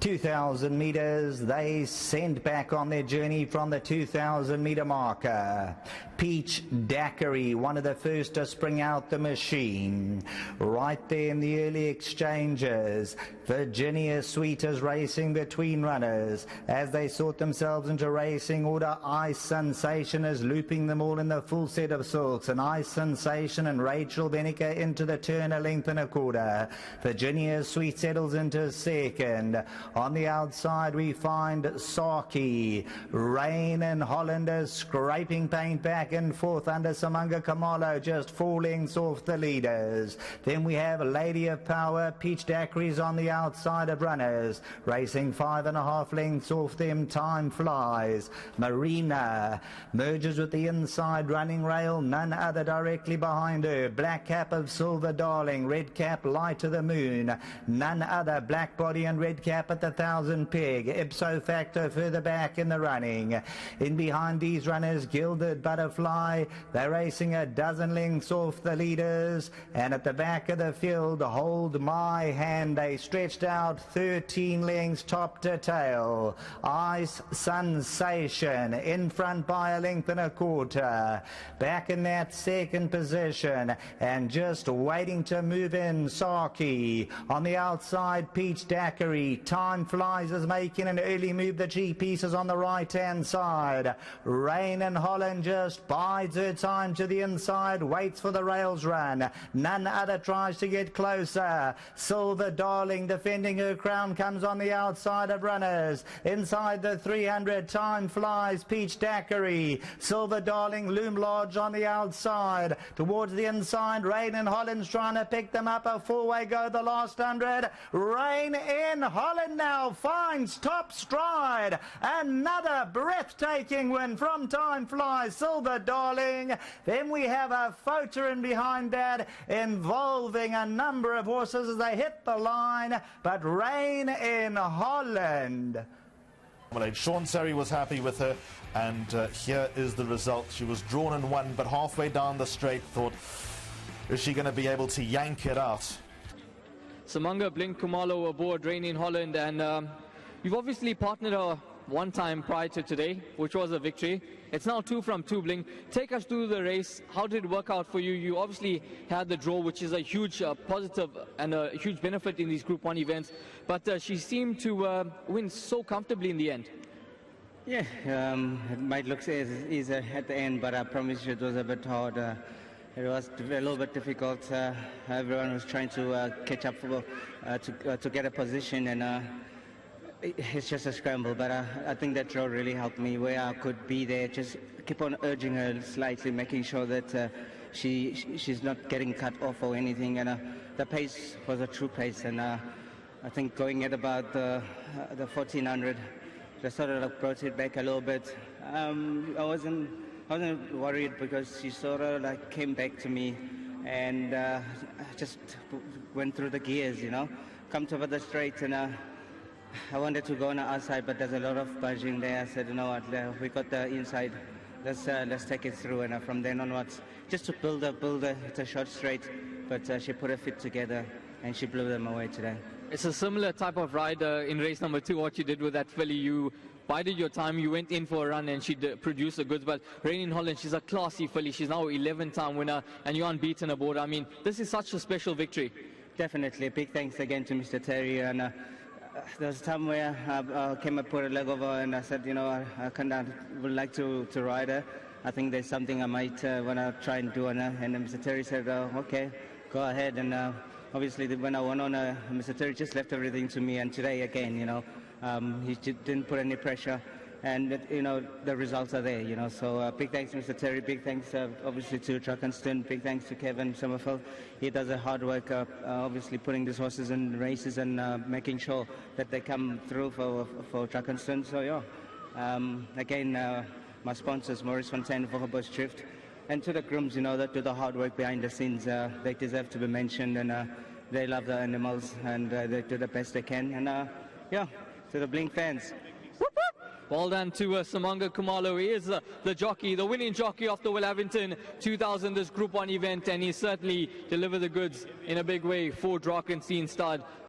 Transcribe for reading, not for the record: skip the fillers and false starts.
2,000 metres, they sent back on their journey from the 2,000 metre marker. Peach Daiquiri, one of the first to spring out the machine. Right there in the early exchanges, Virginia Sweet is racing between runners. As they sort themselves into racing order, Ice Sensation is looping them all in the full set of silks. And Ice Sensation and Rachel Benniker into the turn, a length and a quarter. Virginia Sweet settles into second. On the outside we find Saki. Rain and Holland is scraping paint back and forth under Samanga Khumalo, just 4 lengths off the leaders. Then we have Lady of Power. Peach Daiquiri's on the outside of runners, racing 5.5 lengths off them. Time Flies. Marina merges with the inside running rail, none other directly behind her. Black Cap of Silver Darling, Red Cap Light to the Moon, none other. Black Body and Red Cap at the 1,000 peg. Ipso Factor further back in the running. In behind these runners, Gilded Butterfly. They're racing a dozen lengths off the leaders. And at the back of the field, Hold My Hand. They stretched out 13 lengths top to tail. Ice Sensation in front by a length and a quarter. Back in that second position and just waiting to move in, Saki. On the outside, Peach Daiquiri. Time Flies is making an early move. The G-piece is on the right-hand side. Rain and Holland just bides her time to the inside, waits for the rails run. None other tries to get closer. Silver Darling defending her crown comes on the outside of runners. Inside the 300, Time Flies, Peach Daiquiri. Silver Darling, Loom Lodge on the outside. Towards the inside, Rain and Holland's trying to pick them up. A 4-way go the last 100. Rain in Holland now finds top stride. Another breathtaking win from Time Flies, Silver Darling. Then we have a photo in behind that involving a number of horses as they hit the line, but Rain in Holland. Sean Tarry was happy with her, and here is the result. She was drawn and won, but halfway down the straight thought, is she going to be able to yank it out? Samanga Blink Khumalo aboard Rain in Holland, and you've obviously partnered her one time prior to today, which was a victory. It's now 2 from 2, Blink. Take us through the race. How did it work out for you? You obviously had the draw, which is a huge positive and a huge benefit in these Group 1 events, but she seemed to win so comfortably in the end. Yeah, it might look easy at the end, but I promise you it was a bit hard. It was a little bit difficult. Everyone was trying to catch up to get a position, and it's just a scramble. But I think that draw really helped me where I could be there, just keep on urging her slightly, making sure that she's not getting cut off or anything. And the pace was a true pace, and I think going at about the 1400, just sort of brought it back a little bit. I wasn't worried because she sort of like came back to me and just went through the gears, you know, come over the straight, and I wanted to go on the outside, but there's a lot of budging there. I said, you know what, we got the inside, let's take it through, and from then onwards, just to build it's a short straight, but she put her feet together and she blew them away today. It's a similar type of ride in race number 2, what you did with that filly. You bided your time, you went in for a run, and she produced the goods. But Rain in Holland, she's a classy filly. She's now 11-time winner, and you're unbeaten aboard. I mean, this is such a special victory. Definitely. Big thanks again to Mr. Tarry. And there was a time where I came and put a leg over, and I said, you know, I would like to ride her. I think there's something I might want to try and do on her. And Mr. Tarry said, okay, go ahead. And obviously, when I went on, Mr. Tarry just left everything to me. And today, again, you know, he didn't put any pressure. And, you know, the results are there, you know. So big thanks to Mr. Tarry. Big thanks, obviously, to Drakenstein. Big thanks to Kevin Sommerfeld. He does a hard work, obviously, putting these horses in races and making sure that they come through for Drakenstein. So, yeah, again, my sponsors, Maurice Fontaine, Vogelbush Drift, and to the grooms, you know, that do the hard work behind the scenes. They deserve to be mentioned, and they love the animals, and they do the best they can. And, yeah, to the Blink fans. Well done to Samanga Khumalo. He is the jockey, the winning jockey of the Woolavington 2000, this Group 1 event, and he certainly delivered the goods in a big way for Drakenstein stud.